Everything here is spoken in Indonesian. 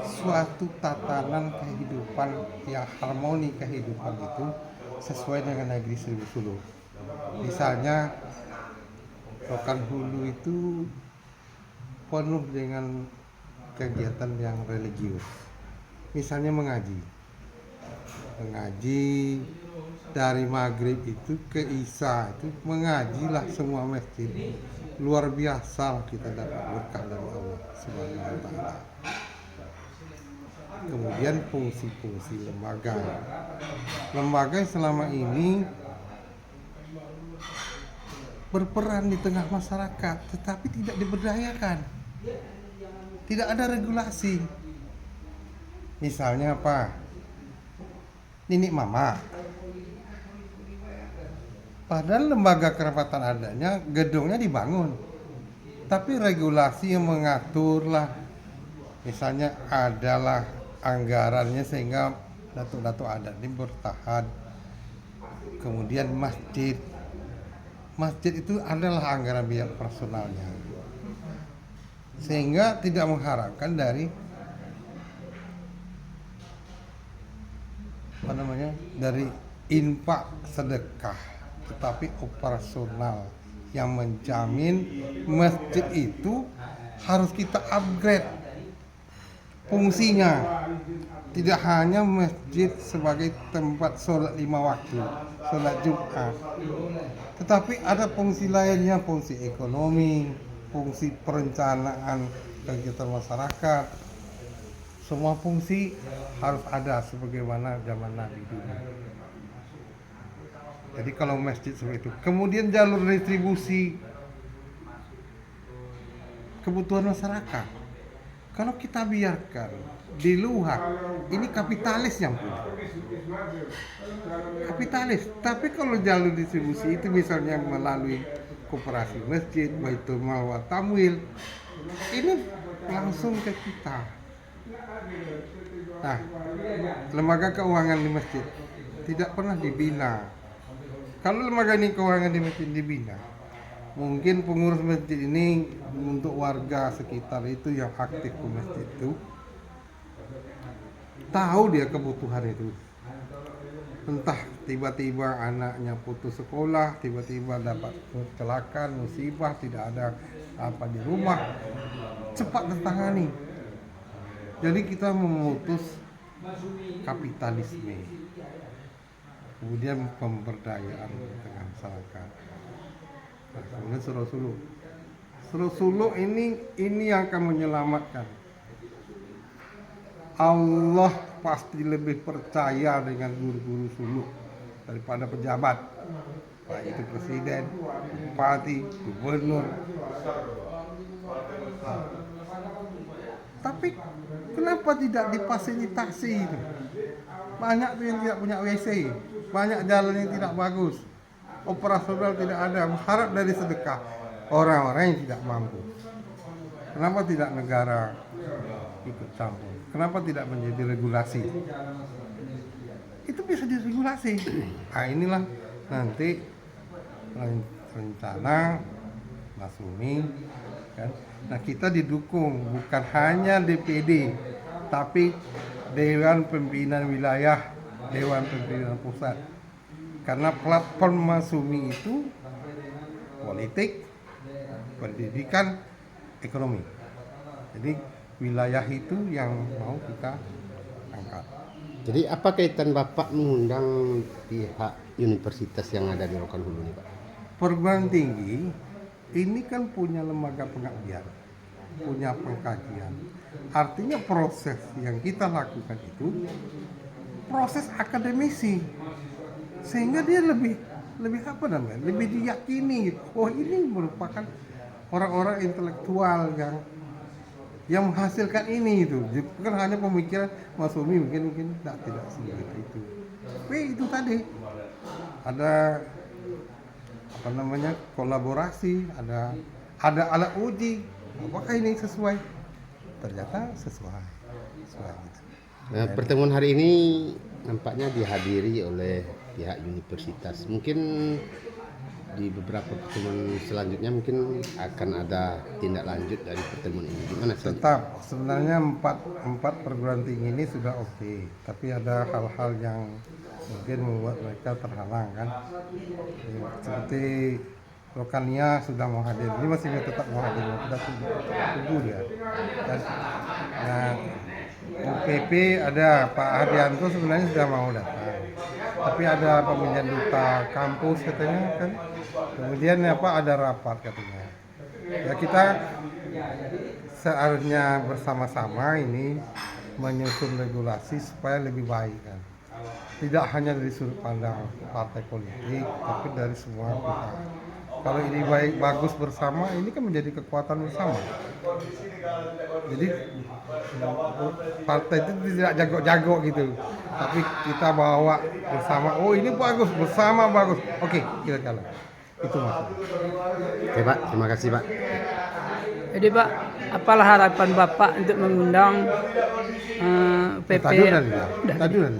suatu tatanan kehidupan yang harmoni kehidupan itu sesuai dengan negeri Seribu Suluk. Misalnya Rokan Hulu itu penuh dengan kegiatan yang religius. Misalnya mengaji dari maghrib itu ke isya itu mengajilah semua masjid. Luar biasa kita dapat berkah dari Allah Subhanahu wa taala. Kemudian fungsi-fungsi lembaga. Lembaga selama ini berperan di tengah masyarakat tetapi tidak diberdayakan. Tidak ada regulasi. Misalnya apa? Ninik Mama. Padahal lembaga kerapatan adanya, gedungnya dibangun. Tapi regulasi yang mengaturlah, misalnya adalah anggarannya sehingga datuk-datuk adat ini bertahan. Kemudian masjid itu adalah anggaran biaya personalnya. Sehingga tidak mengharapkan dari infak sedekah, tetapi operasional yang menjamin masjid itu harus kita upgrade fungsinya. Tidak hanya masjid sebagai tempat sholat 5 waktu, sholat Jumat, tetapi ada fungsi lainnya, fungsi ekonomi, fungsi perencanaan kegiatan masyarakat. Semua fungsi harus ada sebagaimana zaman Nabi dulu. Jadi kalau masjid seperti itu, kemudian jalur distribusi kebutuhan masyarakat. Kalau kita biarkan di luar, ini kapitalis yang punya. Kapitalis. Tapi kalau jalur distribusi itu misalnya melalui koperasi masjid, Baitul Mal wa Tamwil, ini langsung ke kita. Nah, lembaga keuangan di masjid tidak pernah dibina. Kalau lembaga ini keuangan di masjid dibina, mungkin pengurus masjid ini untuk warga sekitar itu yang aktif di masjid itu tahu dia kebutuhan itu. Entah tiba-tiba anaknya putus sekolah, tiba-tiba dapat kecelakaan, musibah, tidak ada apa di rumah, cepat tertangani. Jadi kita memutus kapitalisme, kemudian pemberdayaan dengan masyarakat. Nah, kemudian Suruh Suluk ini yang akan menyelamatkan. Allah pasti lebih percaya dengan guru-guru suluk daripada pejabat, baik itu presiden, bupati, gubernur. Tapi kenapa tidak difasilitasi itu? Banyak yang tidak punya WC, banyak jalan yang tidak bagus, operasional tidak ada, harap dari sedekah orang-orang yang tidak mampu. Kenapa tidak negara ikut campur? Kenapa tidak menjadi regulasi? Itu bisa diregulasi. Nah, inilah nanti rencana Mas Umi, kan? Nah, kita didukung bukan hanya DPD, tapi Dewan Pembinaan Wilayah, Dewan Pembinaan Pusat. Karena platform Mas Umi itu politik, pendidikan, ekonomi. Jadi wilayah itu yang mau kita angkat. Jadi apa kaitan Bapak mengundang pihak universitas yang ada di Rokan Hulu ini, Pak? Perguruan tinggi ini kan punya lembaga pengabdian, punya pengkajian. Artinya proses yang kita lakukan itu proses akademisi, sehingga dia lebih diyakini. Oh, ini merupakan orang-orang intelektual yang menghasilkan ini itu. Bukan hanya pemikiran Mas Umi mungkin tidak seperti itu. Tapi itu tadi ada kolaborasi, ada alat uji. Apakah ini sesuai? Ternyata sesuai gitu. Nah, pertemuan hari ini nampaknya dihadiri oleh pihak universitas. Mungkin di beberapa pertemuan selanjutnya mungkin akan ada tindak lanjut dari pertemuan ini. Gimana selanjutnya? Tetap sebenarnya empat perguruan tinggi ini sudah oke, tapi ada hal-hal yang mungkin membuat mereka terhalang kan. Seperti Rokania sudah mau hadir, ini masih tetap mau hadir, kita tunggu dia. Dan, nah, UPP ada Pak Haryanto sebenarnya sudah mau datang, tapi ada pemilihan duta kampus katanya kan. Kemudian ada rapat katanya. Ya kita seharusnya bersama-sama ini menyusun regulasi supaya lebih baik kan. Tidak hanya dari sudut pandang partai politik, tapi dari semua pihak. Kalau ini bagus bersama, ini kan menjadi kekuatan bersama. Jadi partai itu tidak jago-jago gitu, tapi kita bawa bersama. Oh ini bagus, bersama bagus. Oke, kita jalan. Itu maksudnya. Oke Pak, terima kasih Pak. Jadi Pak, apalah harapan Bapak untuk mengundang PP? Tadi udah.